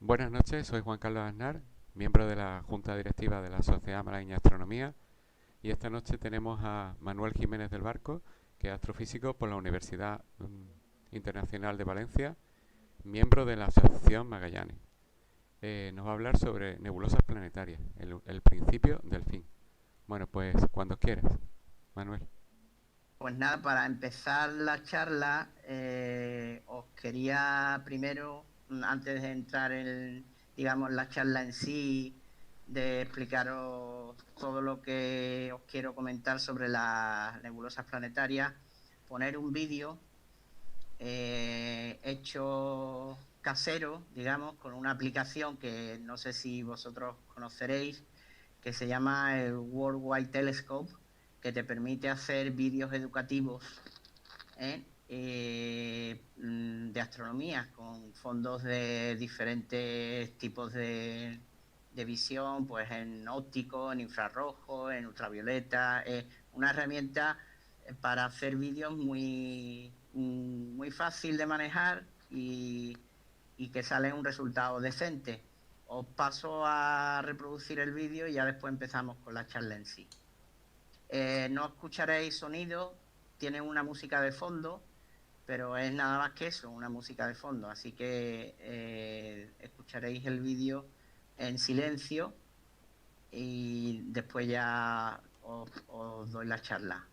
Buenas noches, soy Juan Carlos Aznar, miembro de la Junta Directiva de la Sociedad Malagueña de Astronomía, y esta noche tenemos a Manuel Jiménez del Barco, que es astrofísico por la Universidad Internacional de Valencia, miembro de la Asociación Magallanes. Nos va a hablar sobre nebulosas planetarias, el principio del fin. Bueno, pues cuando quieras, Manuel. Pues nada, para empezar la charla, os quería primero, antes de entrar en, digamos, la charla en sí, de explicaros todo lo que os quiero comentar sobre las nebulosas planetarias, poner un vídeo hecho casero, digamos, con una aplicación que no sé si vosotros conoceréis, que se llama el World Wide Telescope, que te permite hacer vídeos educativos de astronomía con fondos de diferentes tipos de visión, pues en óptico, en infrarrojo, en ultravioleta. Una herramienta para hacer vídeos muy fácil de manejar y que sale un resultado decente. Os paso a reproducir el vídeo y ya después empezamos con la charla en sí. No escucharéis sonido, tiene una música de fondo, pero es nada más que eso, una música de fondo. Así que escucharéis el vídeo en silencio y después ya os doy la charla.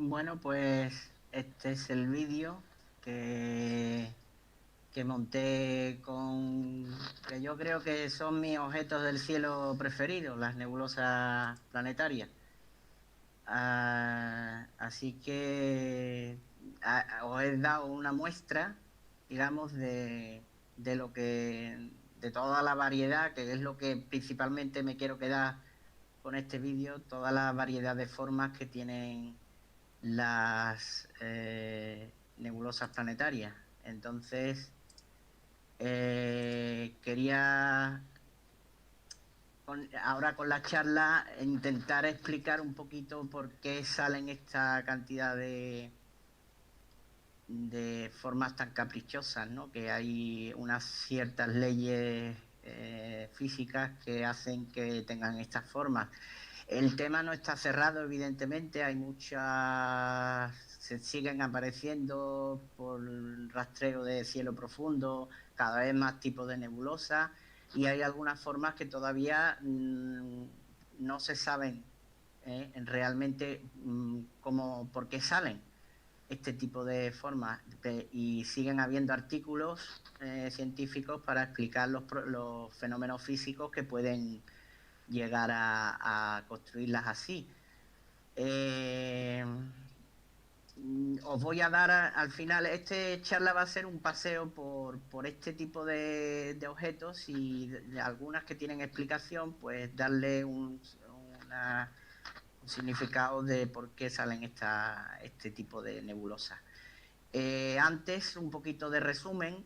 Bueno, pues este es el vídeo que, que monté que yo creo que son mis objetos del cielo preferidos, las nebulosas planetarias. Así que os he dado una muestra, digamos, de lo de toda la variedad, que es lo que principalmente me quiero quedar con este vídeo, toda la variedad de formas que tienen las nebulosas planetarias. Entonces, quería ahora con la charla intentar explicar un poquito por qué salen esta cantidad de formas tan caprichosas, ¿no? Que hay unas ciertas leyes físicas que hacen que tengan estas formas. El tema no está cerrado, evidentemente, hay muchas, se siguen apareciendo por rastreo de cielo profundo, cada vez más tipos de nebulosas, y hay algunas formas que todavía no se saben realmente por qué salen este tipo de formas, y siguen habiendo artículos científicos para explicar los fenómenos físicos que pueden llegar a construirlas así. Os voy a dar al final, este charla va a ser un paseo por este tipo de objetos, y de algunas que tienen explicación, pues darle un significado de por qué salen este tipo de nebulosas. Antes, un poquito de resumen.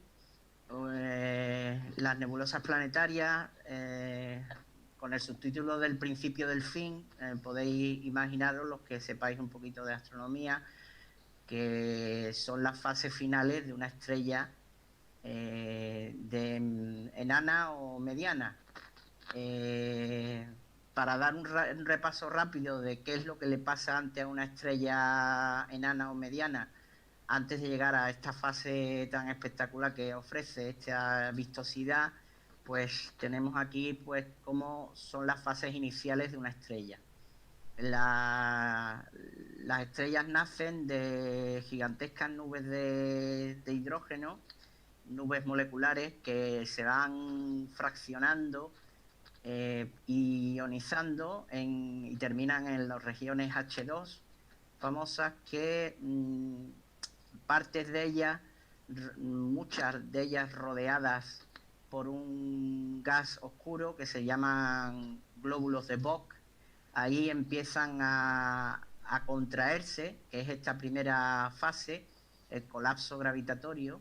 Las nebulosas planetarias, con el subtítulo del principio del fin, podéis imaginaros, los que sepáis un poquito de astronomía, que son las fases finales de una estrella enana o mediana. Para dar un repaso rápido de qué es lo que le pasa ante a una estrella enana o mediana antes de llegar a esta fase tan espectacular que ofrece esta vistosidad, pues tenemos aquí pues cómo son las fases iniciales de una estrella. Las estrellas nacen de gigantescas nubes de hidrógeno, nubes moleculares que se van fraccionando y ionizando y terminan en las regiones H2 famosas, que partes de ellas, muchas de ellas rodeadas por un gas oscuro que se llaman glóbulos de Bock. Ahí empiezan a contraerse, que es esta primera fase, el colapso gravitatorio,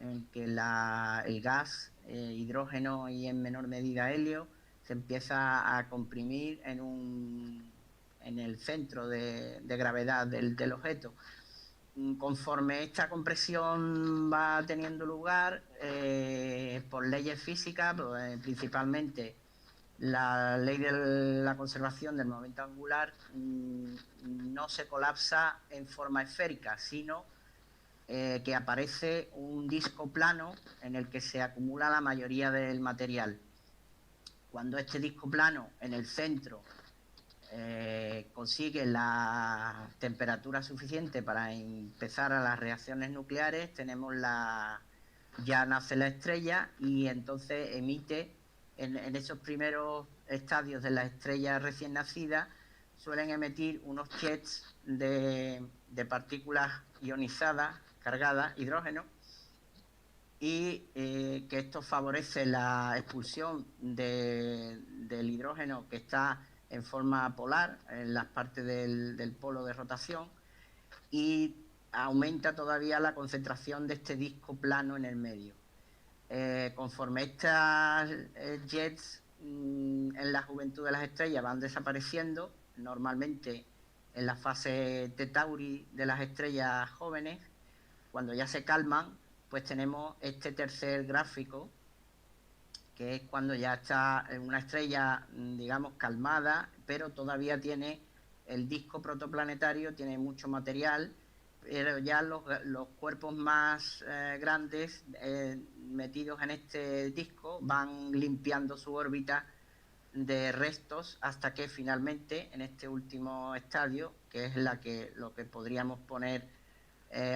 en que el gas, hidrógeno y en menor medida helio, se empieza a comprimir en el centro de gravedad del objeto. Conforme esta compresión va teniendo lugar, por leyes físicas, pues, principalmente la ley de la conservación del momento angular, no se colapsa en forma esférica, sino que aparece un disco plano en el que se acumula la mayoría del material. Cuando este disco plano en el centro consigue la temperatura suficiente para empezar a las reacciones nucleares, ya nace la estrella, y entonces emite en esos primeros estadios de la estrella recién nacida, suelen emitir unos jets de partículas ionizadas, cargadas, hidrógeno, y que esto favorece la expulsión del hidrógeno, que está en forma polar en las partes del polo de rotación, y aumenta todavía la concentración de este disco plano en el medio. Conforme estas jets en la juventud de las estrellas van desapareciendo, normalmente en la fase T Tauri de las estrellas jóvenes, cuando ya se calman, pues tenemos este tercer gráfico, que es cuando ya está una estrella, digamos, calmada, pero todavía tiene el disco protoplanetario, tiene mucho material, pero ya los cuerpos más grandes metidos en este disco van limpiando su órbita de restos hasta que finalmente en este último estadio, que es lo que podríamos poner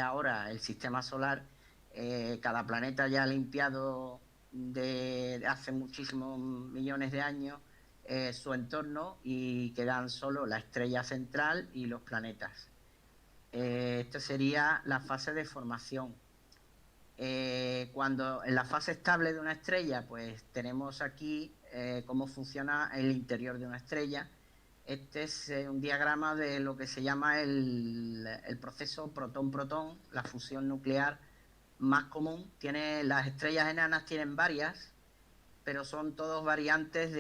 ahora el sistema solar, cada planeta ya limpiado de hace muchísimos millones de años su entorno, y quedan solo la estrella central y los planetas. Esta sería la fase de formación. Cuando en la fase estable de una estrella, pues tenemos aquí cómo funciona el interior de una estrella. Este es un diagrama de lo que se llama el proceso protón-protón, la fusión nuclear más común. Las estrellas enanas tienen varias, pero son todos variantes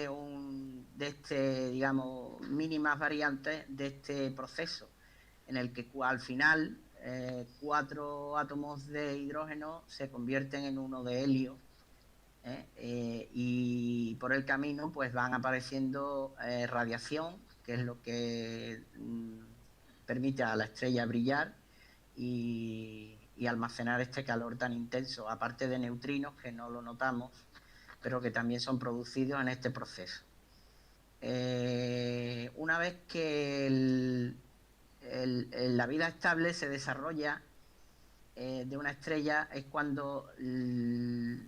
digamos, mínimas variantes de este proceso, en el que al final 4 átomos de hidrógeno se convierten en uno de helio, y por el camino pues van apareciendo radiación, que es lo que permite a la estrella brillar y almacenar este calor tan intenso, aparte de neutrinos que no lo notamos, pero que también son producidos en este proceso. Una vez que la vida estable se desarrolla de una estrella, es cuando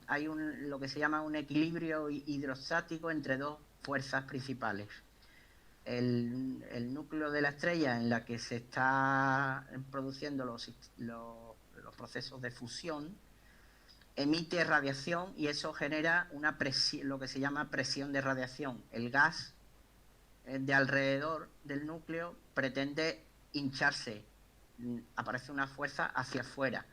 hay lo que se llama un equilibrio hidrostático entre dos fuerzas principales. El núcleo de la estrella, en la que se está produciendo los procesos de fusión, emite radiación, y eso genera una presión, lo que se llama presión de radiación. El gas de alrededor del núcleo pretende hincharse, aparece una fuerza hacia afuera,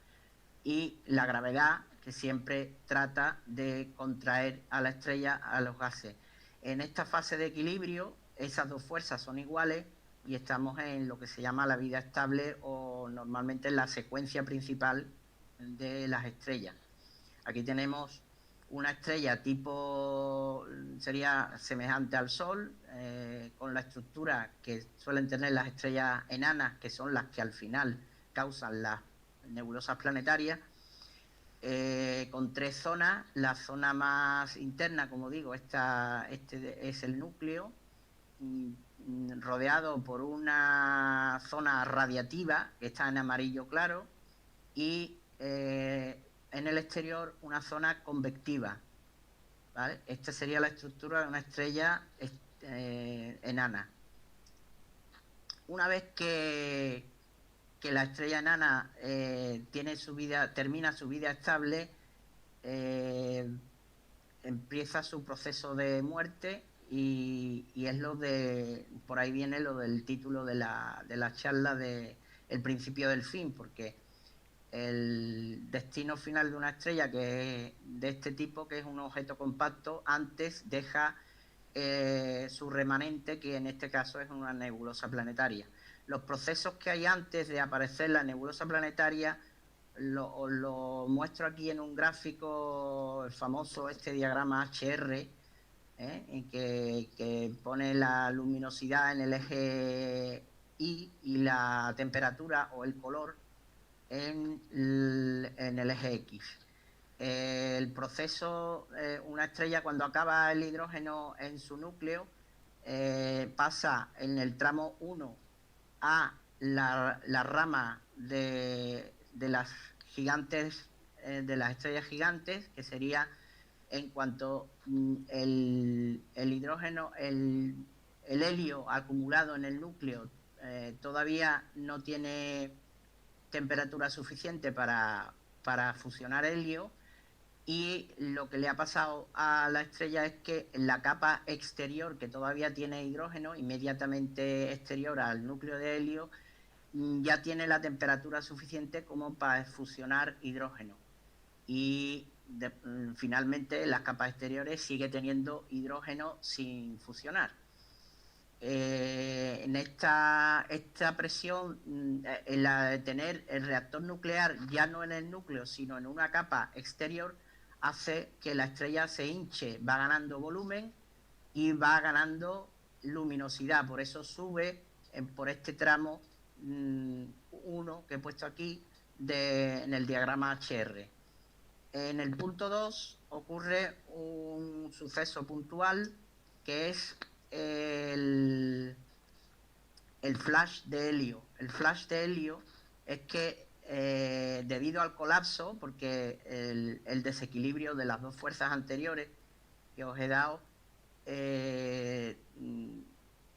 y la gravedad, que siempre trata de contraer a la estrella, a los gases. En esta fase de equilibrio, esas dos fuerzas son iguales y estamos en lo que se llama la vida estable, o normalmente en la secuencia principal de las estrellas. Aquí tenemos una estrella tipo, sería semejante al Sol, con la estructura que suelen tener las estrellas enanas, que son las que al final causan las nebulosas planetarias, con 3 zonas. La zona más interna, como digo, este es el núcleo, rodeado por una zona radiativa que está en amarillo claro, y en el exterior una zona convectiva, ¿vale? Esta sería la estructura de una estrella enana. Una vez que la estrella enana termina su vida estable, empieza su proceso de muerte, y es por ahí viene lo del título de la charla, de el principio del fin, porque el destino final de una estrella que es de este tipo, que es un objeto compacto, antes deja su remanente, que en este caso es una nebulosa planetaria. Los procesos que hay antes de aparecer la nebulosa planetaria os lo muestro aquí en un gráfico, el famoso diagrama HR, en que pone la luminosidad en el eje Y y la temperatura o el color en el eje X. El proceso, una estrella cuando acaba el hidrógeno en su núcleo, pasa en el tramo 1 a la rama de las gigantes, de las estrellas gigantes, que sería en cuanto el hidrógeno, el helio acumulado en el núcleo todavía no tiene temperatura suficiente para fusionar helio, y lo que le ha pasado a la estrella es que la capa exterior, que todavía tiene hidrógeno, inmediatamente exterior al núcleo de helio, ya tiene la temperatura suficiente como para fusionar hidrógeno, y finalmente las capas exteriores sigue teniendo hidrógeno sin fusionar. En esta presión, en la de tener el reactor nuclear ya no en el núcleo, sino en una capa exterior, hace que la estrella se hinche, va ganando volumen y va ganando luminosidad. Por eso sube por este tramo 1 que he puesto aquí en el diagrama HR. En el punto 2 ocurre un suceso puntual, que es el flash de helio. El flash de helio es que debido al colapso, porque el desequilibrio de las dos fuerzas anteriores que os he dado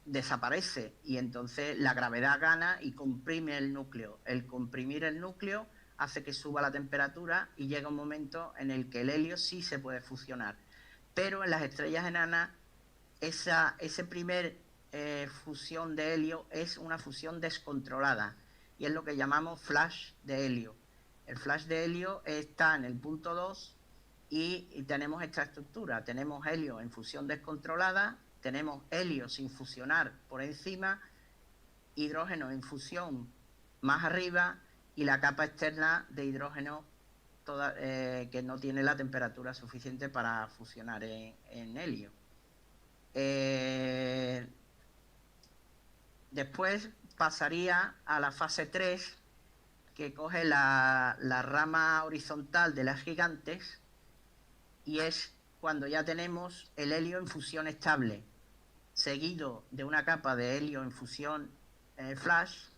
desaparece, y entonces la gravedad gana y comprime el núcleo. El comprimir el núcleo hace que suba la temperatura y llega un momento en el que el helio sí se puede fusionar. Pero en las estrellas enanas ese primer fusión de helio es una fusión descontrolada y es lo que llamamos flash de helio. El flash de helio está en el punto 2 y tenemos esta estructura. Tenemos helio en fusión descontrolada, tenemos helio sin fusionar por encima, hidrógeno en fusión más arriba y la capa externa de hidrógeno que no tiene la temperatura suficiente para fusionar en helio. Después pasaría a la fase 3, que coge la rama horizontal de las gigantes, y es cuando ya tenemos el helio en fusión estable, seguido de una capa de helio en fusión flash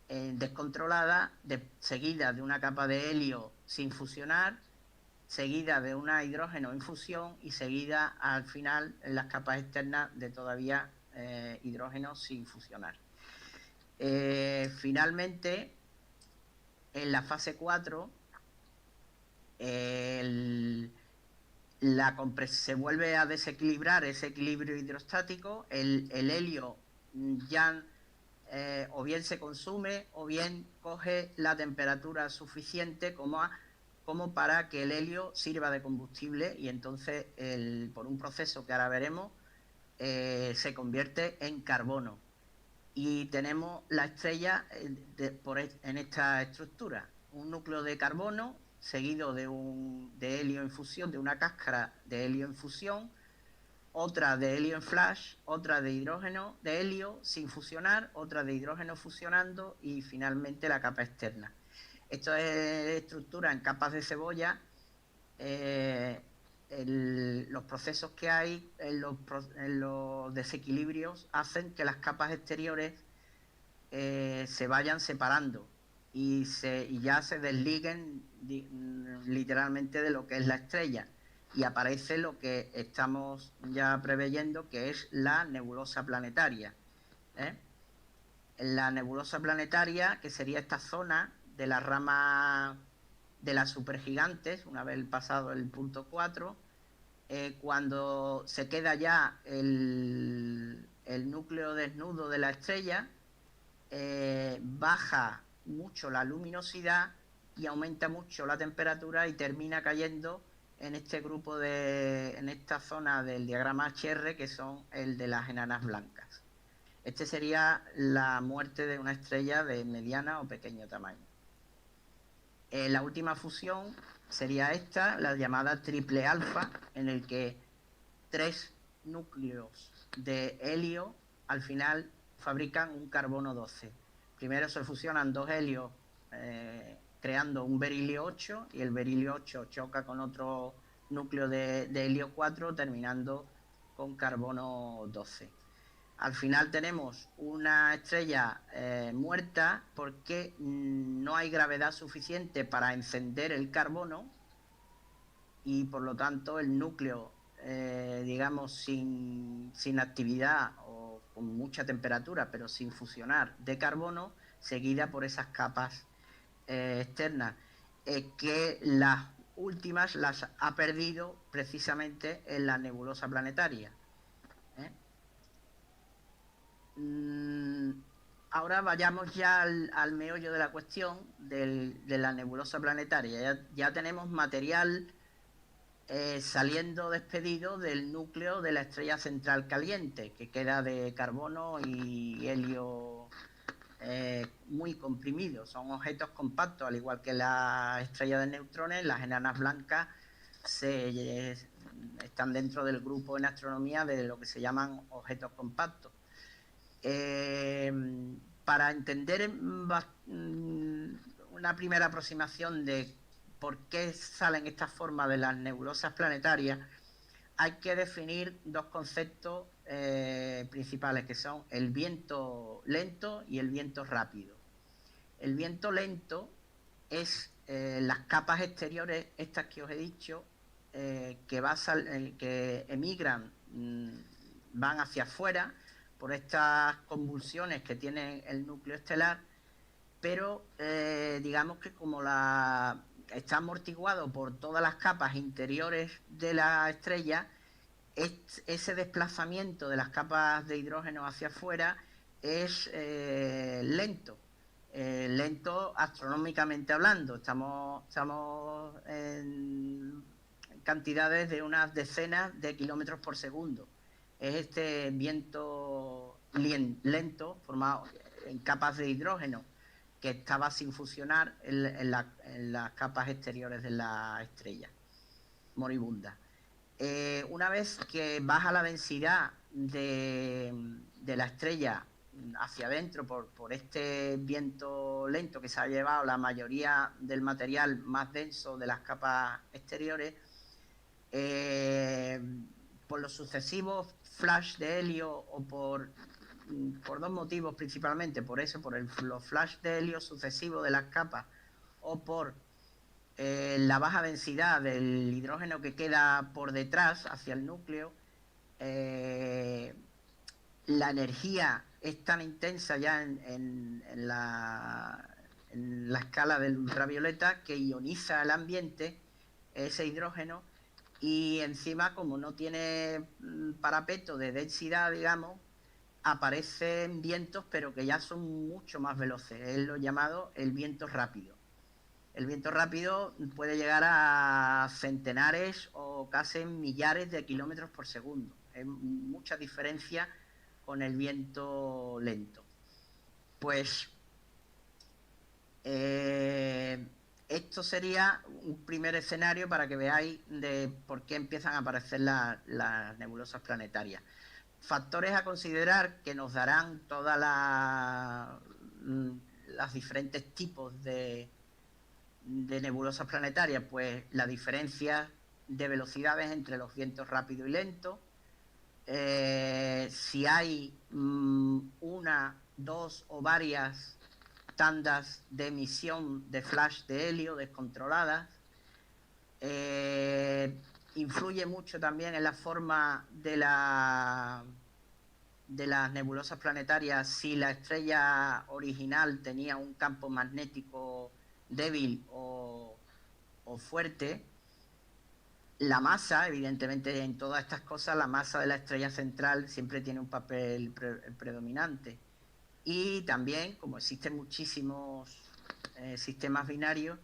descontrolada, seguida de una capa de helio sin fusionar, seguida de una hidrógeno en fusión y seguida al final en las capas externas de todavía hidrógeno sin fusionar. Finalmente, en la fase 4, se vuelve a desequilibrar ese equilibrio hidrostático. El helio ya o bien se consume o bien coge la temperatura suficiente como para que el helio sirva de combustible, y entonces por un proceso que ahora veremos se convierte en carbono y tenemos la estrella en esta estructura: un núcleo de carbono seguido de helio en fusión, de una cáscara de helio en fusión, otra de helio en flash, otra de hidrógeno, de helio sin fusionar, otra de hidrógeno fusionando y finalmente la capa externa. Esto es estructura en capas de cebolla. Los procesos que hay en los desequilibrios hacen que las capas exteriores se vayan separando y ya se desliguen literalmente de lo que es la estrella, y aparece lo que estamos ya preveyendo, que es la nebulosa planetaria. La nebulosa planetaria, que sería esta zona de la rama de las supergigantes, una vez pasado el punto 4, cuando se queda ya el núcleo desnudo de la estrella, baja mucho la luminosidad y aumenta mucho la temperatura y termina cayendo en este grupo en esta zona del diagrama HR, que son el de las enanas blancas. Este sería la muerte de una estrella de mediana o pequeño tamaño. La última fusión sería esta, la llamada triple alfa, en el que 3 núcleos de helio al final fabrican un carbono 12. Primero se fusionan 2 helios creando un berilio 8, y el berilio 8 choca con otro núcleo de helio 4, terminando con carbono 12. Al final tenemos una estrella muerta porque no hay gravedad suficiente para encender el carbono, y por lo tanto el núcleo, digamos, sin actividad o con mucha temperatura, pero sin fusionar, de carbono, seguida por esas capas externas, que las últimas las ha perdido precisamente en la nebulosa planetaria. Ahora vayamos ya al meollo de la cuestión de la nebulosa planetaria. Ya tenemos material saliendo despedido del núcleo de la estrella central caliente, que queda de carbono y helio muy comprimidos. Son objetos compactos, al igual que la estrella de neutrones. Las enanas blancas están dentro del grupo en astronomía de lo que se llaman objetos compactos. Para entender una primera aproximación de por qué salen estas formas de las nebulosas planetarias, hay que definir dos conceptos principales, que son el viento lento y el viento rápido. El viento lento es las capas exteriores, estas que os he dicho, que emigran, van hacia afuera por estas convulsiones que tiene el núcleo estelar, pero digamos que como está amortiguado por todas las capas interiores de la estrella, ese desplazamiento de las capas de hidrógeno hacia afuera es lento. Lento astronómicamente hablando, estamos en cantidades de unas decenas de kilómetros por segundo. Es este viento lento formado en capas de hidrógeno que estaba sin fusionar en las capas exteriores de la estrella moribunda. Una vez que baja la densidad de la estrella hacia adentro por este viento lento que se ha llevado la mayoría del material más denso de las capas exteriores, por los sucesivos flash de helio o por dos motivos principalmente, por los flash de helio sucesivos de las capas o por la baja densidad del hidrógeno que queda por detrás hacia el núcleo, la energía es tan intensa ya en la escala del ultravioleta que ioniza el ambiente, ese hidrógeno, y encima, como no tiene parapeto de densidad, digamos, aparecen vientos, pero que ya son mucho más veloces. Es lo llamado el viento rápido. El viento rápido puede llegar a centenares o casi millares de kilómetros por segundo. Es mucha diferencia con el viento lento. Pues esto sería un primer escenario para que veáis de por qué empiezan a aparecer las nebulosas planetarias. Factores a considerar que nos darán todas las diferentes tipos de nebulosas planetarias, pues la diferencia de velocidades entre los vientos rápido y lento, si hay una, dos o varias tandas de emisión de flash de helio descontroladas, influye mucho también en la forma de las nebulosas planetarias. Si la estrella original tenía un campo magnético débil o fuerte, la masa, evidentemente en todas estas cosas, la masa de la estrella central siempre tiene un papel predominante. Y también, como existen muchísimos sistemas binarios,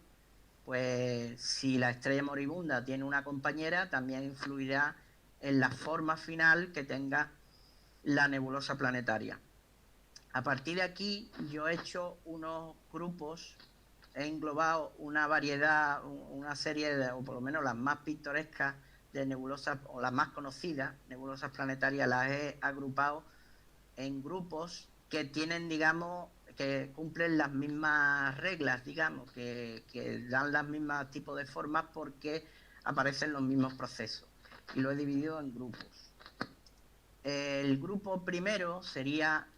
pues si la estrella moribunda tiene una compañera, también influirá en la forma final que tenga la nebulosa planetaria. A partir de aquí yo he hecho unos grupos, he englobado una variedad, una serie de, o por lo menos las más pintorescas de nebulosas, o las más conocidas nebulosas planetarias, las he agrupado en grupos que tienen, digamos, que cumplen las mismas reglas, digamos, que dan las mismas tipos de formas porque aparecen los mismos procesos. Y lo he dividido en grupos. El grupo primero sería,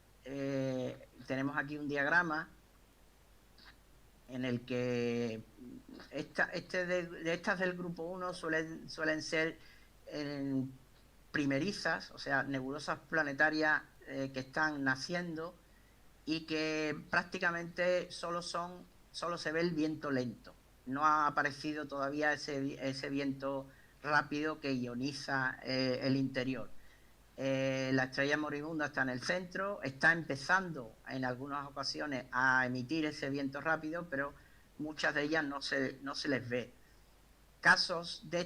tenemos aquí un diagrama en el que estas del grupo 1 suelen ser primerizas, o sea, nebulosas planetarias que están naciendo y que prácticamente solo se ve el viento lento. No ha aparecido todavía ese viento rápido que ioniza el interior. La estrella moribunda está en el centro, está empezando en algunas ocasiones a emitir ese viento rápido, pero muchas de ellas no se les ve. Casos de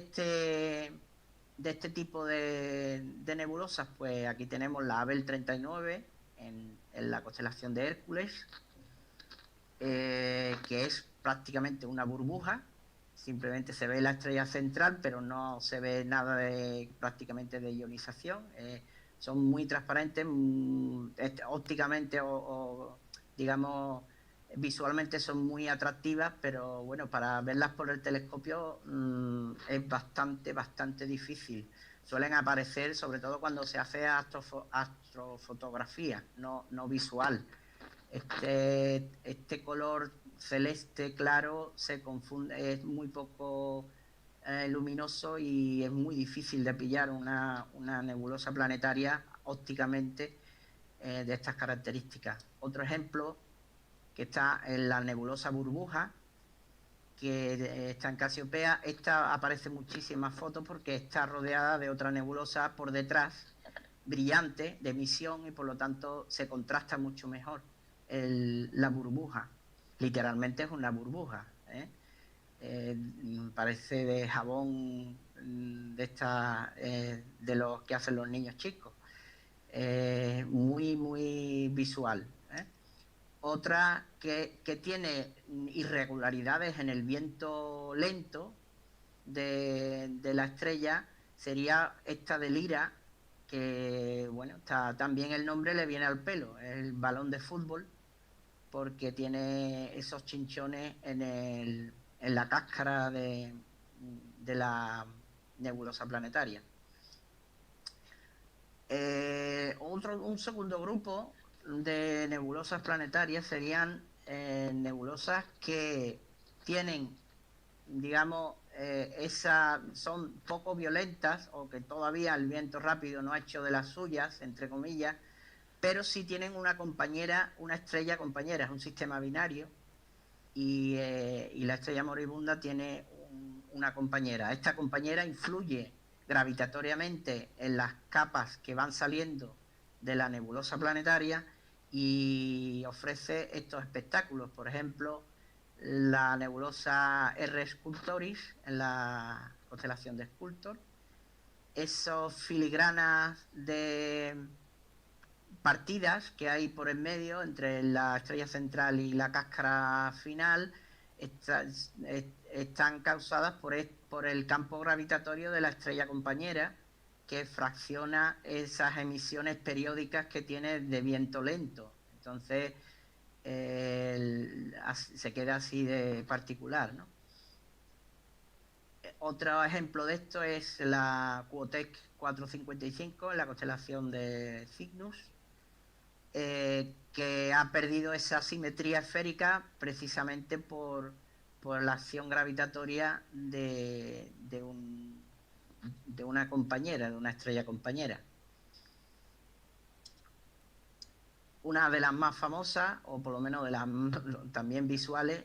este tipo de nebulosas, pues aquí tenemos la Abell 39 en la constelación de Hércules, que es prácticamente una burbuja. Simplemente se ve la estrella central, pero no se ve nada prácticamente de ionización. Son muy transparentes, ópticamente o digamos visualmente son muy atractivas, pero bueno, para verlas por el telescopio es bastante difícil, suelen aparecer sobre todo cuando se hace astrofotografía, no visual. Este color celeste claro se confunde, es muy poco luminoso y es muy difícil de pillar una nebulosa planetaria ópticamente de estas características. Otro ejemplo que está en la nebulosa burbuja, que está en Casiopea. Esta aparece en muchísimas fotos porque está rodeada de otra nebulosa por detrás, brillante, de emisión, y por lo tanto se contrasta mucho mejor la burbuja. Literalmente es una burbuja, parece de jabón de los que hacen los niños chicos. Muy visual. Otra que tiene irregularidades en el viento lento de la estrella sería esta de Lira, que bueno, también el nombre le viene al pelo, el balón de fútbol, porque tiene esos chinchones en la cáscara de la nebulosa planetaria. Un segundo grupo de nebulosas planetarias serían nebulosas que tienen, digamos, son poco violentas, o que todavía el viento rápido no ha hecho de las suyas, entre comillas, pero sí tienen una compañera, una estrella compañera, es un sistema binario, y la estrella moribunda tiene una compañera. Esta compañera influye gravitatoriamente en las capas que van saliendo de la nebulosa planetaria y ofrece estos espectáculos. Por ejemplo, la nebulosa R Sculptoris en la constelación de Sculptor, esos filigranas de partidas que hay por en medio entre la estrella central y la cáscara final están causadas por el campo gravitatorio de la estrella compañera, que fracciona esas emisiones periódicas que tiene de viento lento. Entonces se queda así de particular, ¿no? Otro ejemplo de esto es la Quotech 455 en la constelación de Cygnus, que ha perdido esa simetría esférica precisamente por la acción gravitatoria de una compañera, de una estrella compañera. Una de las más famosas, o por lo menos de las también visuales,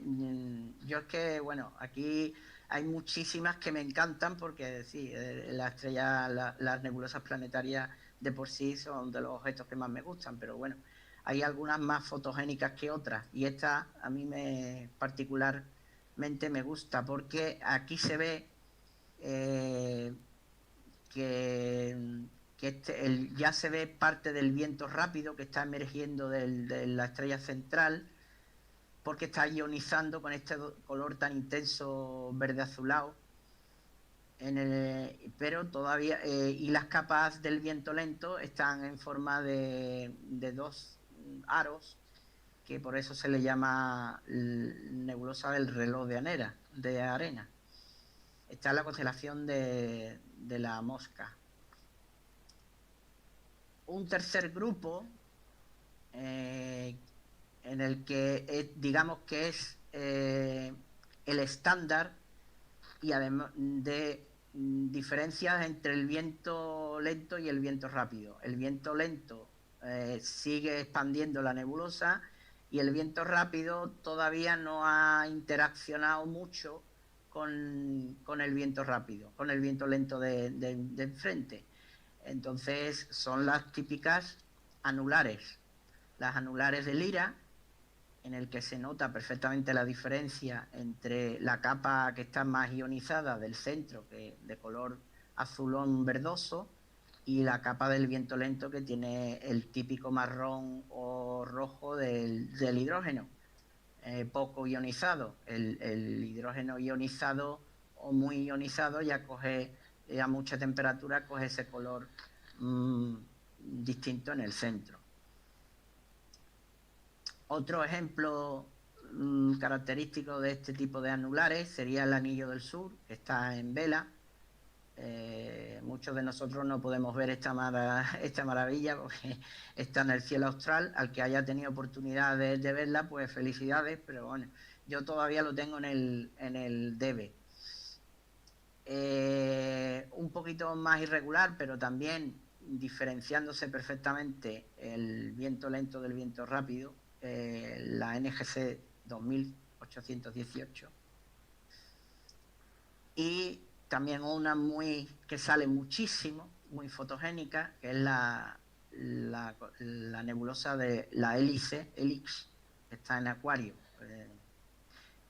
yo es que, bueno, aquí hay muchísimas que me encantan porque sí, las nebulosas planetarias de por sí son de los objetos que más me gustan, pero bueno, hay algunas más fotogénicas que otras, y esta a mí particularmente me gusta porque aquí se ve que ya se ve parte del viento rápido que está emergiendo de la estrella central, porque está ionizando con este color tan intenso verde azulado, pero todavía y las capas del viento lento están en forma de dos aros, que por eso se le llama nebulosa del reloj de arena. Está en la constelación de la Mosca. Un tercer grupo en el que digamos que es el estándar, y además de diferencias entre el viento lento y el viento rápido. El viento lento sigue expandiendo la nebulosa, y el viento rápido todavía no ha interaccionado mucho con el viento rápido, con el viento lento de enfrente. Entonces son las típicas anulares, las anulares de Lira, en el que se nota perfectamente la diferencia entre la capa que está más ionizada del centro, que de color azulón verdoso, y la capa del viento lento, que tiene el típico marrón o rojo del hidrógeno, poco ionizado. El hidrógeno ionizado o muy ionizado ya coge, a mucha temperatura, coge ese color distinto en el centro. Otro ejemplo característico de este tipo de anulares sería el Anillo del Sur, que está en Vela, Muchos de nosotros no podemos ver esta maravilla porque está en el cielo austral. Al que haya tenido oportunidad de verla, pues felicidades, pero bueno, yo todavía lo tengo en el debe. Un poquito más irregular, pero también diferenciándose perfectamente el viento lento del viento rápido, la NGC 2818. Y también una que sale muchísimo, muy fotogénica, que es la nebulosa de la Helix, que está en Acuario,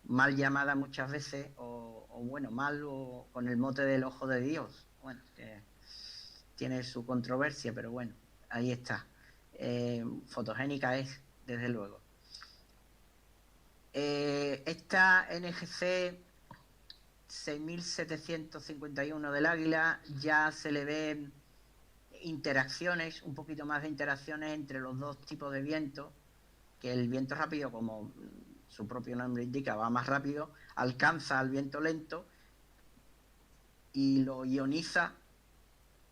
mal llamada muchas veces, o bueno, mal o con el mote del ojo de Dios. Bueno, que tiene su controversia, pero bueno, ahí está. Fotogénica es, desde luego. Esta NGC 6751 del Águila ya se le ven interacciones, un poquito más de interacciones entre los dos tipos de viento, que el viento rápido, como su propio nombre indica, va más rápido, alcanza al viento lento y lo ioniza,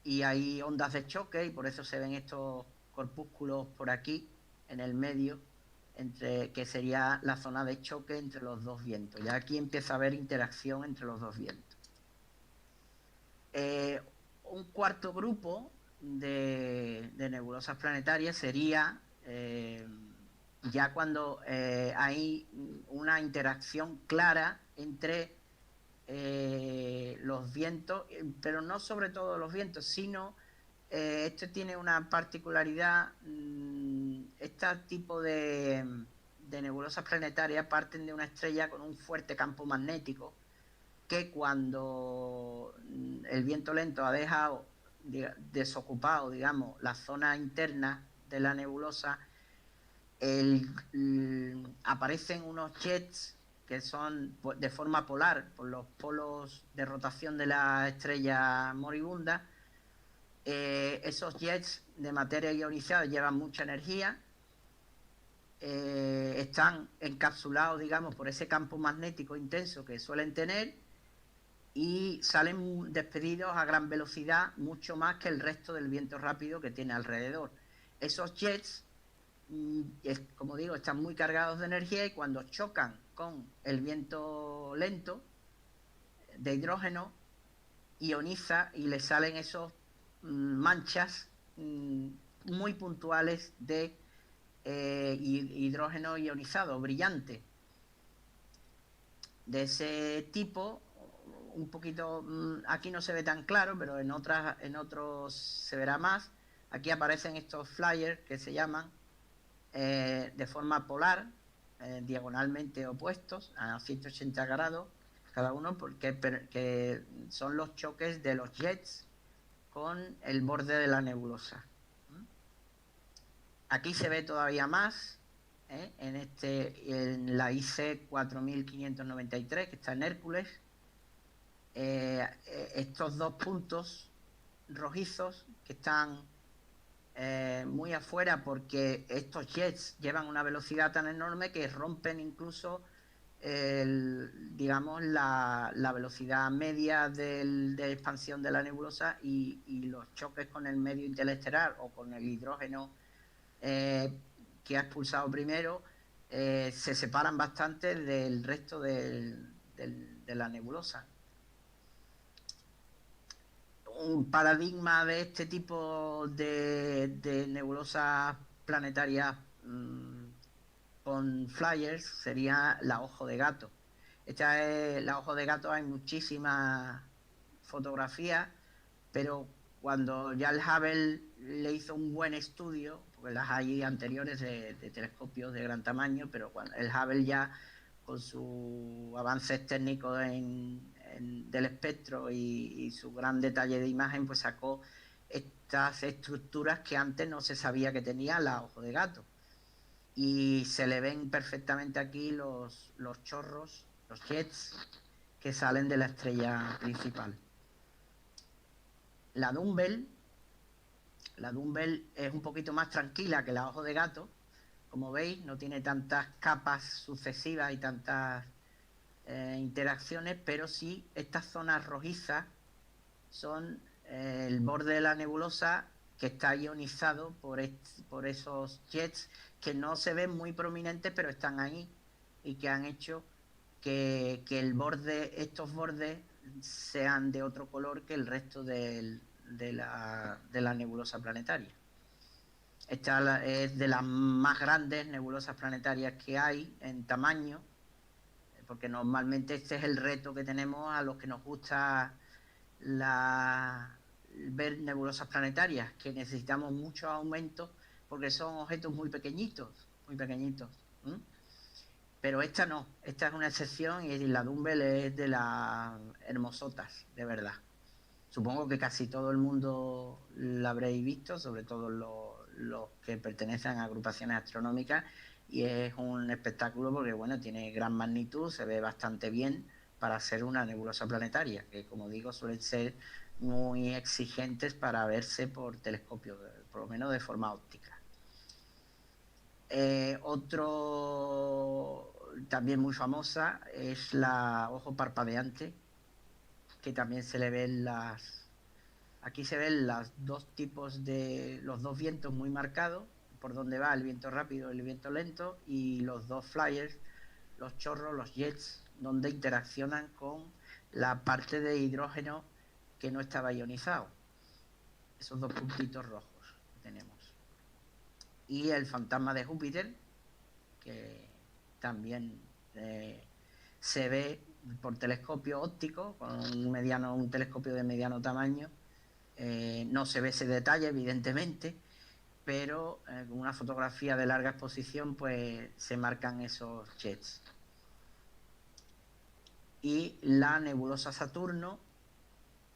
y hay ondas de choque, y por eso se ven estos corpúsculos por aquí en el medio, que sería la zona de choque entre los dos vientos. Ya aquí empieza a haber interacción entre los dos vientos. Un cuarto grupo de nebulosas planetarias sería ya cuando hay una interacción clara entre los vientos, pero no sobre todo los vientos, sino esto tiene una particularidad. Este tipo de nebulosas planetarias parten de una estrella con un fuerte campo magnético, que cuando el viento lento ha dejado desocupado, digamos, la zona interna de la nebulosa, aparecen unos jets que son de forma polar por los polos de rotación de la estrella moribunda. Esos jets de materia ionizada llevan mucha energía, están encapsulados, digamos, por ese campo magnético intenso que suelen tener, y salen despedidos a gran velocidad, mucho más que el resto del viento rápido que tiene alrededor. Esos jets, como digo, están muy cargados de energía, y cuando chocan con el viento lento de hidrógeno, ioniza y le salen esos manchas muy puntuales de hidrógeno ionizado, brillante. De ese tipo, un poquito, aquí no se ve tan claro, pero en otros se verá más. Aquí aparecen estos flyers que se llaman de forma polar, diagonalmente opuestos a 180 grados cada uno, que son los choques de los jets con el borde de la nebulosa. Aquí se ve todavía más, en la IC 4593, que está en Hércules. Estos dos puntos rojizos que están muy afuera, porque estos jets llevan una velocidad tan enorme que rompen incluso digamos la velocidad media de expansión de la nebulosa, y los choques con el medio interestelar o con el hidrógeno que ha expulsado primero se separan bastante del resto de la nebulosa. Un paradigma de este tipo de nebulosas planetarias con flyers sería la Ojo de Gato. Esta es la Ojo de Gato. Hay muchísimas fotografías, pero cuando ya el Hubble le hizo un buen estudio, porque las hay anteriores de telescopios de gran tamaño, pero cuando el Hubble ya, con sus avances técnicos del espectro y su gran detalle de imagen, pues sacó estas estructuras que antes no se sabía que tenía la Ojo de Gato. Y se le ven perfectamente aquí los chorros, los jets que salen de la estrella principal. La Dumbbell es un poquito más tranquila que la Ojo de Gato. Como veis, no tiene tantas capas sucesivas y tantas interacciones, pero sí estas zonas rojizas son el borde de la nebulosa que está ionizado por esos jets que no se ven muy prominentes, pero están ahí y que han hecho que estos bordes sean de otro color que el resto de la nebulosa planetaria. Esta es de las más grandes nebulosas planetarias que hay en tamaño, porque normalmente este es el reto que tenemos a los que nos gusta ver nebulosas planetarias, que necesitamos muchos aumentos porque son objetos muy pequeñitos, muy pequeñitos. Pero esta no, esta es una excepción y la Dumbbell es de las hermosotas, de verdad. Supongo que casi todo el mundo la habréis visto, sobre todo los que pertenecen a agrupaciones astronómicas, y es un espectáculo porque, bueno, tiene gran magnitud, se ve bastante bien para ser una nebulosa planetaria, que, como digo, suelen ser muy exigentes para verse por telescopio, por lo menos de forma óptica. Otro también muy famosa es la ojo parpadeante, que también se le ven aquí se ven los dos vientos muy marcados, por donde va el viento rápido y el viento lento, y los dos flyers, los chorros, los jets, donde interaccionan con la parte de hidrógeno que no estaba ionizado. Esos dos puntitos rojos que tenemos. Y el fantasma de Júpiter, que también se ve por telescopio óptico, con un telescopio de mediano tamaño. No se ve ese detalle, evidentemente, pero con una fotografía de larga exposición pues se marcan esos jets. Y la nebulosa Saturno,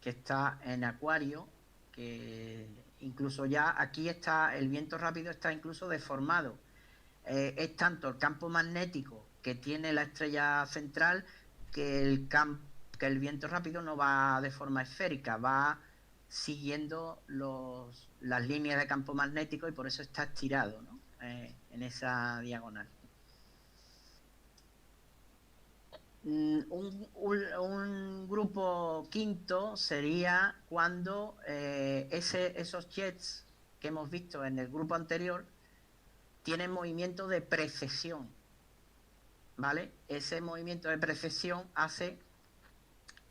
que está en Acuario, que incluso ya aquí está el viento rápido, está incluso deformado. Es tanto el campo magnético que tiene la estrella central que el viento rápido no va de forma esférica, va siguiendo las líneas de campo magnético y por eso está estirado, ¿no? En esa diagonal. Un grupo quinto sería cuando esos jets que hemos visto en el grupo anterior tienen movimiento de precesión, ¿vale? Ese movimiento de precesión hace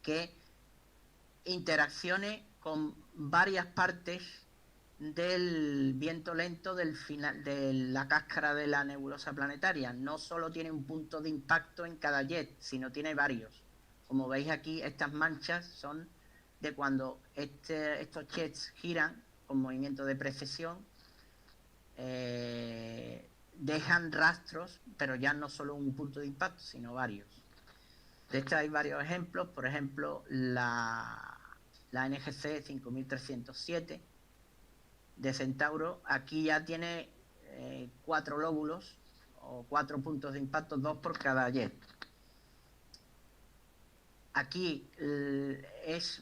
que interaccione con varias partes del viento lento del final de la cáscara de la nebulosa planetaria. No solo tiene un punto de impacto en cada jet, sino tiene varios. Como veis aquí, estas manchas son de cuando estos jets giran con movimiento de precesión, dejan rastros, pero ya no solo un punto de impacto, sino varios. De hecho hay varios ejemplos, por ejemplo la NGC 5307 de Centauro, aquí ya tiene 4 lóbulos o 4 puntos de impacto, 2 por cada jet. Aquí es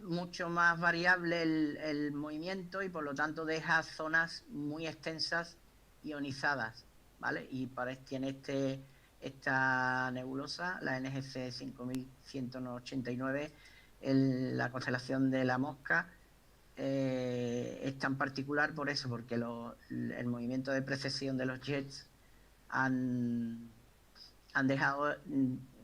mucho más variable el movimiento y por lo tanto deja zonas muy extensas ionizadas, ¿vale? Y tiene esta nebulosa, la NGC 5189, la constelación de la Mosca, es tan particular por eso, porque el movimiento de precesión de los jets han dejado,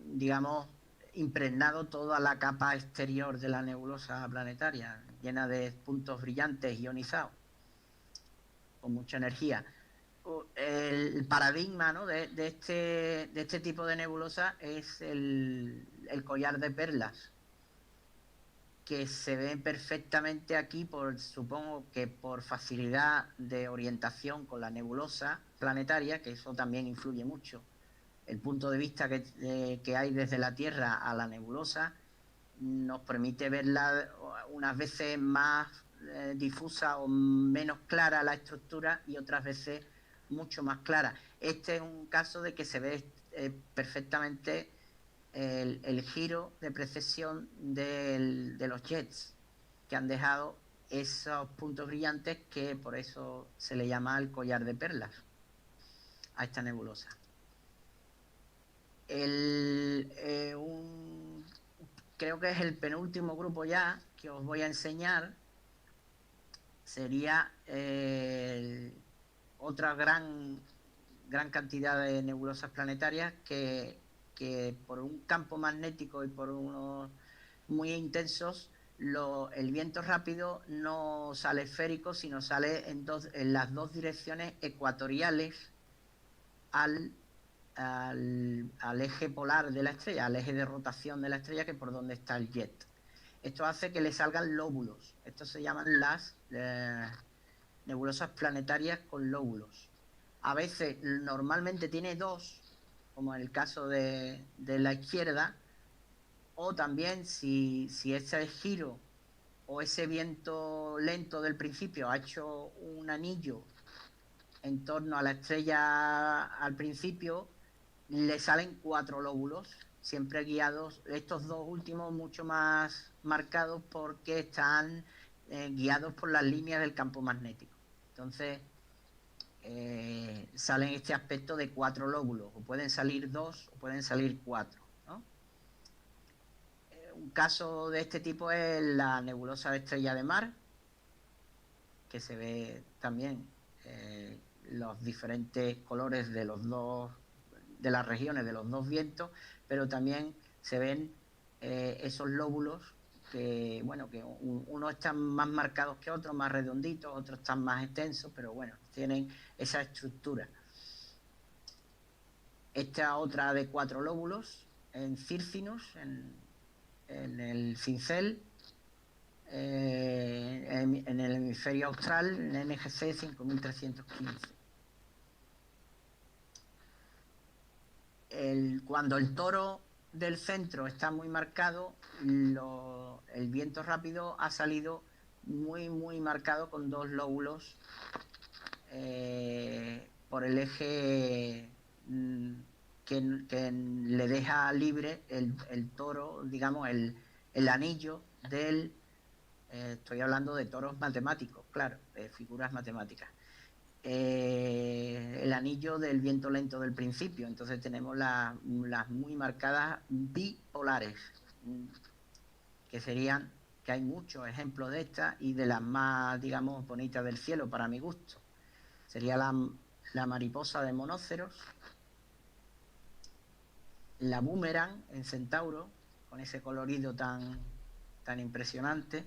digamos, impregnado toda la capa exterior de la nebulosa planetaria, llena de puntos brillantes ionizados, con mucha energía. El paradigma, ¿no?, de este tipo de nebulosa es el collar de perlas, que se ve perfectamente aquí, supongo que por facilidad de orientación con la nebulosa planetaria, que eso también influye mucho. El punto de vista que hay desde la Tierra a la nebulosa nos permite verla unas veces más difusa o menos clara la estructura y otras veces mucho más clara. Este es un caso de que se ve perfectamente el giro de precesión de los jets, que han dejado esos puntos brillantes, que por eso se le llama el collar de perlas a esta nebulosa. Un creo que es el penúltimo grupo ya que os voy a enseñar. Sería otra gran cantidad de nebulosas planetarias que por un campo magnético y por unos muy intensos, el viento rápido no sale esférico, sino sale en las dos direcciones ecuatoriales al eje polar de la estrella, al eje de rotación de la estrella, que es por donde está el jet. Esto hace que le salgan lóbulos. Estos se llaman las nebulosas planetarias con lóbulos. A veces, normalmente tiene dos, como en el caso de la izquierda, o también si ese giro o ese viento lento del principio ha hecho un anillo en torno a la estrella al principio, le salen 4 lóbulos, siempre guiados, estos dos últimos mucho más marcados porque están guiados por las líneas del campo magnético. Entonces, salen este aspecto de 4 lóbulos, o pueden salir 2 o pueden salir 4, ¿no? Un caso de este tipo es la nebulosa de Estrella de Mar, que se ve también los diferentes colores de los dos, de las regiones de los dos vientos, pero también se ven esos lóbulos que, bueno, que unos están más marcados que otros, más redonditos, otros están más extensos, pero bueno, tienen esa estructura. Esta otra de 4 lóbulos en Circinus, en el cincel, en el hemisferio austral, en NGC 5315. Cuando el toro del centro está muy marcado, el viento rápido ha salido muy marcado con 2 lóbulos por el eje que le deja libre el toro, digamos, el anillo del... estoy hablando de toros matemáticos, claro, de figuras matemáticas. El anillo del viento lento del principio. Entonces tenemos las muy marcadas bipolares, que serían, que hay muchos ejemplos de estas, y de las más, digamos, bonitas del cielo para mi gusto. Sería la mariposa de monóceros, la boomerang en Centauro, con ese colorido tan impresionante.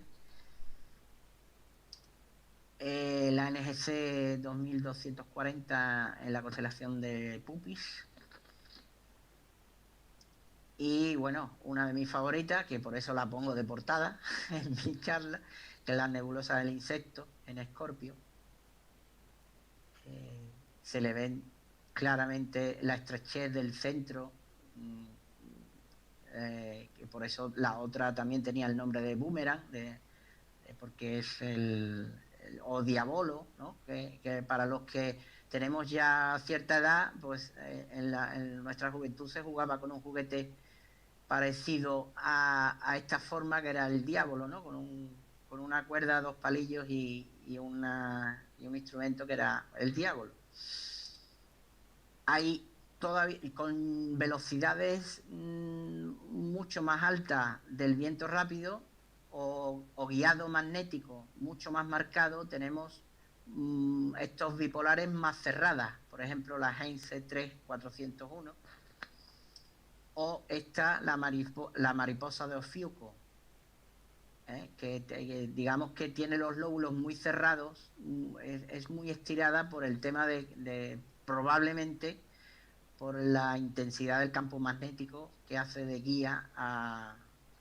La NGC 2240 en la constelación de Puppis. Y bueno, una de mis favoritas, que por eso la pongo de portada en mi charla, que es la nebulosa del insecto en Escorpio. Se le ven claramente la estrechez del centro, que por eso la otra también tenía el nombre de boomerang, porque es o diabolo, ¿no? Que para los que tenemos ya cierta edad, pues en nuestra juventud se jugaba con un juguete parecido a esta forma, que era el diabolo, ¿no? Con una cuerda, 2 palillos y un instrumento que era el diabolo. Hay todavía con velocidades mucho más altas del viento rápido o guiado magnético mucho más marcado, tenemos estos bipolares más cerradas, por ejemplo la Heinz C3-401, o esta, la mariposa de Ofiuco, que digamos que tiene los lóbulos muy cerrados, es muy estirada por el tema de probablemente por la intensidad del campo magnético que hace de guía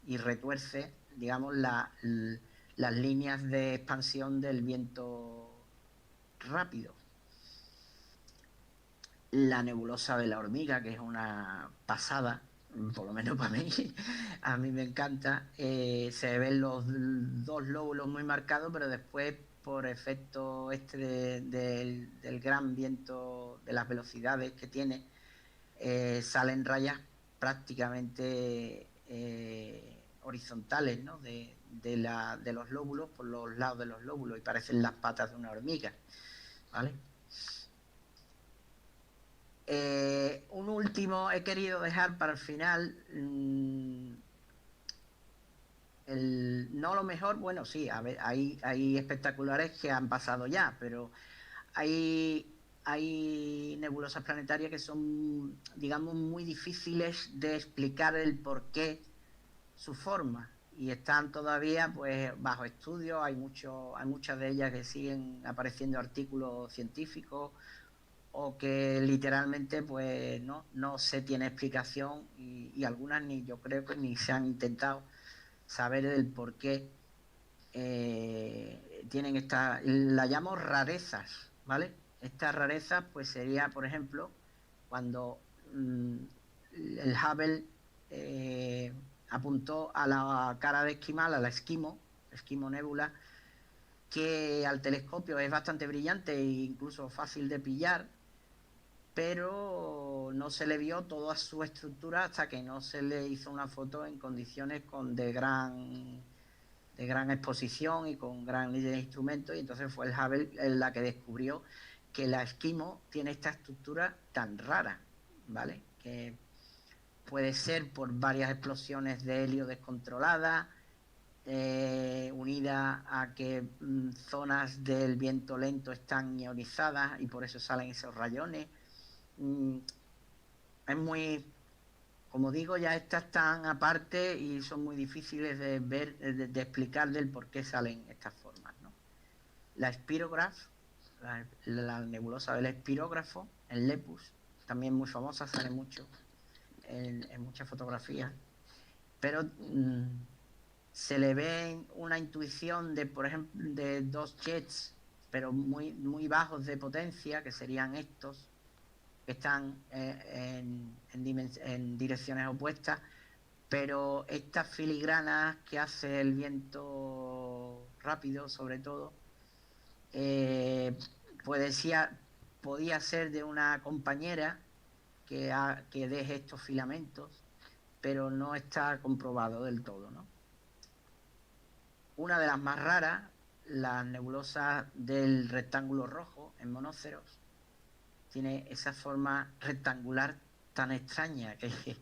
y retuerce, digamos, las líneas de expansión del viento rápido. La nebulosa de la hormiga, que es una pasada, por lo menos para mí, a mí me encanta. Se ven los 2 lóbulos muy marcados, pero después, por efecto del gran viento, de las velocidades que tiene, salen rayas prácticamente horizontales, ¿no? de los lóbulos, por los lados de los lóbulos, y parecen las patas de una hormiga, ¿vale? Un último he querido dejar para el final, No lo mejor, bueno, sí, a ver, hay espectaculares que han pasado ya, pero hay nebulosas planetarias que son, digamos, muy difíciles de explicar el por qué su forma y están todavía pues bajo estudio. Hay muchas de ellas que siguen apareciendo artículos científicos o que literalmente pues no se tiene explicación y algunas ni yo creo que ni se han intentado saber el por qué tienen esta, la llamo rarezas, ¿vale? Estas rarezas pues sería, por ejemplo, cuando el Hubble eh, apuntó a la cara de Esquimal, a la Esquimo Nebula, que al telescopio es bastante brillante e incluso fácil de pillar, pero no se le vio toda su estructura hasta que no se le hizo una foto en condiciones de gran exposición y con gran nivel de instrumentos, y entonces fue el Hubble la que descubrió que la Esquimo tiene esta estructura tan rara, ¿vale? Que puede ser por varias explosiones de helio descontroladas, unida a que zonas del viento lento están ionizadas y por eso salen esos rayones. Es muy, como digo, ya estas están aparte y son muy difíciles de ver, de explicar del por qué salen estas formas, ¿no? La Spirograph, la nebulosa del espirógrafo, el Lepus, también muy famosa, sale mucho en muchas fotografías, pero se le ve una intuición de, por ejemplo, de dos jets, pero muy bajos de potencia, que serían estos, que están en direcciones opuestas, pero estas filigranas que hace el viento rápido, sobre todo, eh, puede ser, podía ser de una compañera que deje estos filamentos, pero no está comprobado del todo, ¿no? Una de las más raras, las nebulosas del rectángulo rojo en monóceros, tiene esa forma rectangular tan extraña que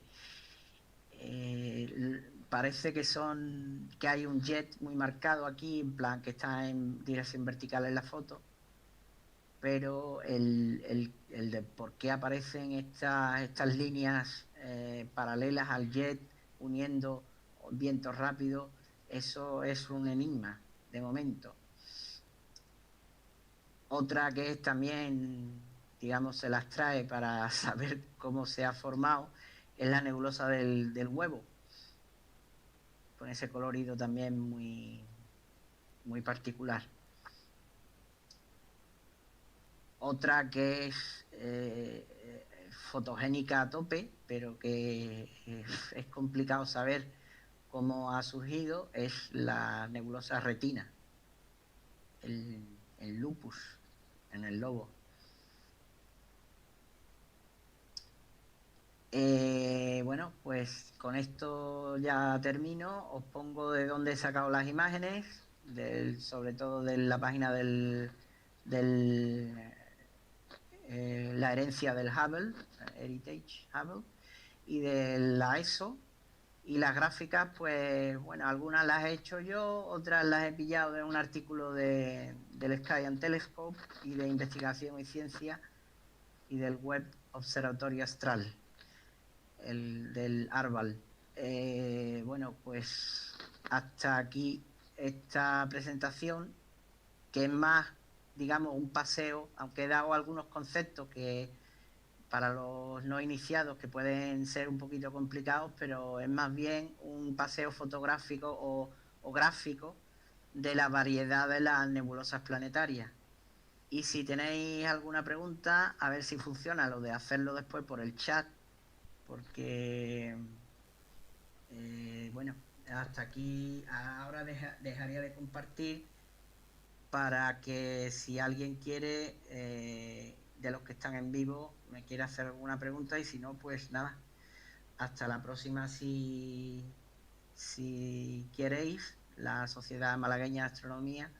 parece que hay un jet muy marcado aquí, en plan que está en dirección vertical en la foto, pero el de por qué aparecen estas líneas paralelas al jet uniendo vientos rápidos, eso es un enigma de momento. Otra que es también, digamos, se las trae para saber cómo se ha formado, es la nebulosa del huevo, con ese colorido también muy particular. Otra que es fotogénica a tope, pero que es complicado saber cómo ha surgido, es la nebulosa retina, el lupus en el lobo. Bueno, pues con esto ya termino. Os pongo de dónde he sacado las imágenes, sobre todo de la página la herencia del Hubble, Heritage Hubble, y de la ESO. Y las gráficas, pues bueno, algunas las he hecho yo, otras las he pillado de un artículo del Sky and Telescope y de Investigación y Ciencia y del Web Observatorio Astral, del ARVAL. Bueno, pues hasta aquí esta presentación, que es más, digamos, un paseo, aunque he dado algunos conceptos que para los no iniciados que pueden ser un poquito complicados, pero es más bien un paseo fotográfico o gráfico de la variedad de las nebulosas planetarias. Y si tenéis alguna pregunta, a ver si funciona lo de hacerlo después por el chat, porque bueno, hasta aquí ahora dejaría de compartir para que si alguien quiere, de los que están en vivo, me quiere hacer alguna pregunta, y si no, pues nada, hasta la próxima si queréis, la Sociedad Malagueña de Astronomía,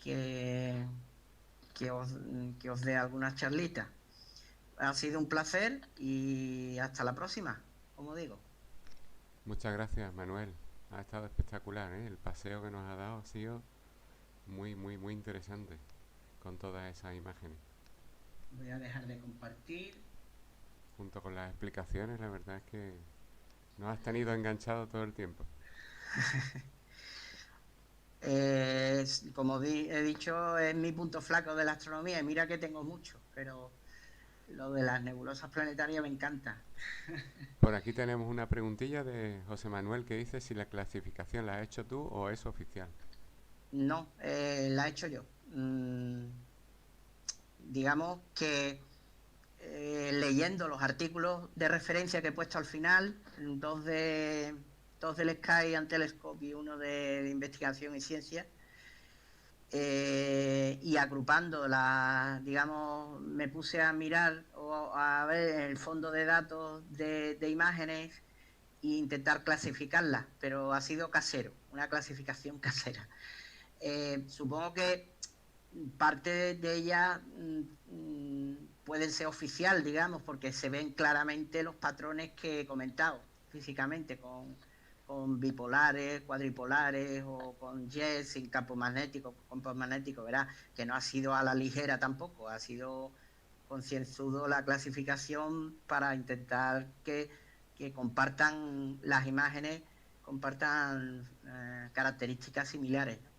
que, que os dé algunas charlitas. Ha sido un placer y hasta la próxima, como digo. Muchas gracias, Manuel. Ha estado espectacular, ¿eh? El paseo que nos ha dado ha sido muy, muy, muy interesante con todas esas imágenes. Voy a dejar de compartir. Junto con las explicaciones, la verdad es que nos has tenido enganchado todo el tiempo. Como he dicho, es mi punto flaco de la astronomía y mira que tengo mucho, pero lo de las nebulosas planetarias me encanta. Por aquí tenemos una preguntilla de José Manuel que dice si la clasificación la has hecho tú o es oficial. No, la he hecho yo. Digamos que leyendo los artículos de referencia que he puesto al final, dos del Sky and Telescope y uno de investigación y ciencia, y agrupando digamos, me puse a mirar o a ver el fondo de datos de imágenes e intentar clasificarlas, pero ha sido casero, una clasificación casera. Supongo que parte de ellas pueden ser oficial, digamos, porque se ven claramente los patrones que he comentado físicamente, con bipolares, cuadripolares o con jets sin campos magnéticos, verás, que no ha sido a la ligera tampoco, ha sido concienzudo la clasificación para intentar que compartan las imágenes, compartan características similares, ¿no?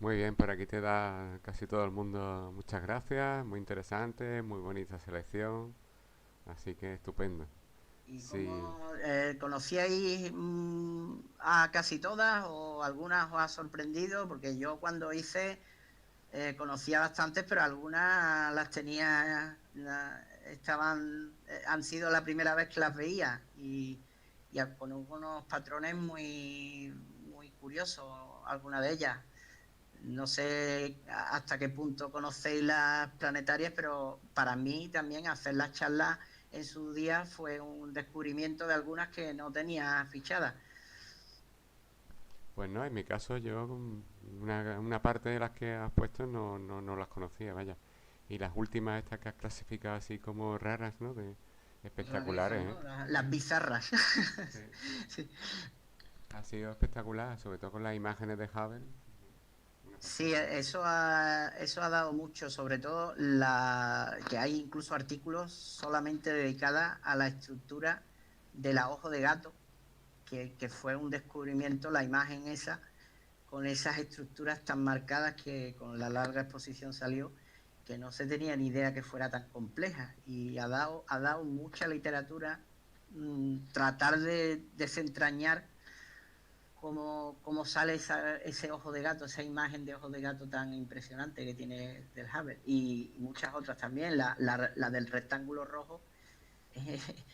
Muy bien, por aquí te da casi todo el mundo muchas gracias, muy interesante, muy bonita selección, así que estupendo. ¿Y Sí, cómo conocíais a casi todas o algunas os ha sorprendido? Porque yo cuando hice conocía bastantes, pero algunas las tenía, han sido la primera vez que las veía y con unos patrones muy, muy curiosos, alguna de ellas. No sé hasta qué punto conocéis las planetarias, pero para mí también hacer las charlas en su día fue un descubrimiento de algunas que no tenía fichadas. pues no, en mi caso yo una parte de las que has puesto no las conocía, vaya. Y las últimas estas que has clasificado así como raras, ¿no? Rarezas, Espectaculares, ¿eh? ¿no? Las bizarras. Sí, sí. Sí. Ha sido espectacular, sobre todo con las imágenes de Hubble. Una Sí, pasada. eso ha dado mucho, sobre todo que hay incluso artículos solamente dedicados a la estructura de la ojo de gato, que fue un descubrimiento, la imagen esa, con esas estructuras tan marcadas que con la larga exposición salió, que no se tenía ni idea que fuera tan compleja. Y ha dado mucha literatura tratar de desentrañar cómo sale ese ojo de gato, esa imagen de ojo de gato tan impresionante que tiene del Hubble. Y muchas otras también, la del rectángulo rojo,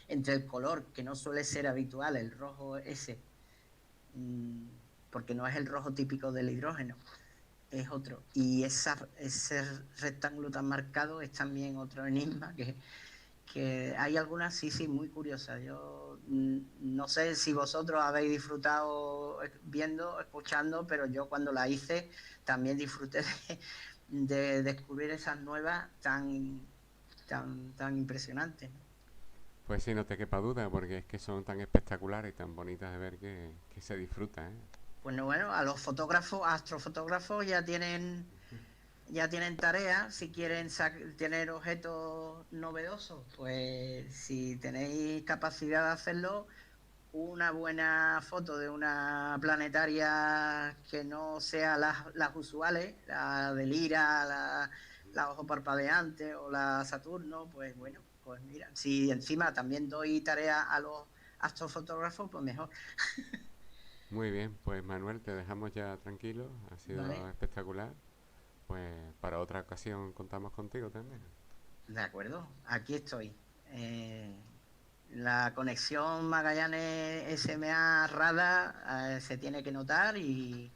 entre el color, que no suele ser habitual, el rojo ese, mm, porque no es el rojo típico del hidrógeno, es otro. Y ese rectángulo tan marcado es también otro enigma que hay algunas, sí, sí, muy curiosas. Yo no sé si vosotros habéis disfrutado viendo, escuchando, pero yo cuando la hice también disfruté de descubrir esas nuevas tan impresionantes, ¿no? Pues sí, no te quepa duda, porque es que son tan espectaculares y tan bonitas de ver que se disfruta, ¿eh? Pues no, bueno, a los fotógrafos, astrofotógrafos ya tienen tarea si quieren tener objetos novedosos, pues si tenéis capacidad de hacerlo, una buena foto de una planetaria que no sea las usuales, la de Lira, la ojo parpadeante o la Saturno, pues bueno, pues mira, si encima también doy tarea a los astrofotógrafos, pues mejor. Muy bien, pues Manuel, te dejamos ya tranquilo, ha sido ¿Vale? espectacular. Pues para otra ocasión contamos contigo también. De acuerdo, aquí estoy. La conexión Magallanes-SMA Rada se tiene que notar y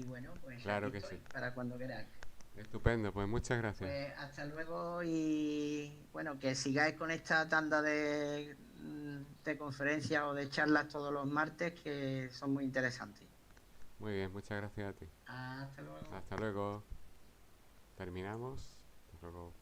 bueno, pues aquí Claro que sí. estoy para cuando queráis. Estupendo, pues muchas gracias. Pues hasta luego y bueno, que sigáis con esta tanda de conferencias o de charlas todos los martes que son muy interesantes. Muy bien, muchas gracias a ti. Hasta luego. Hasta luego. Terminamos. Hasta luego.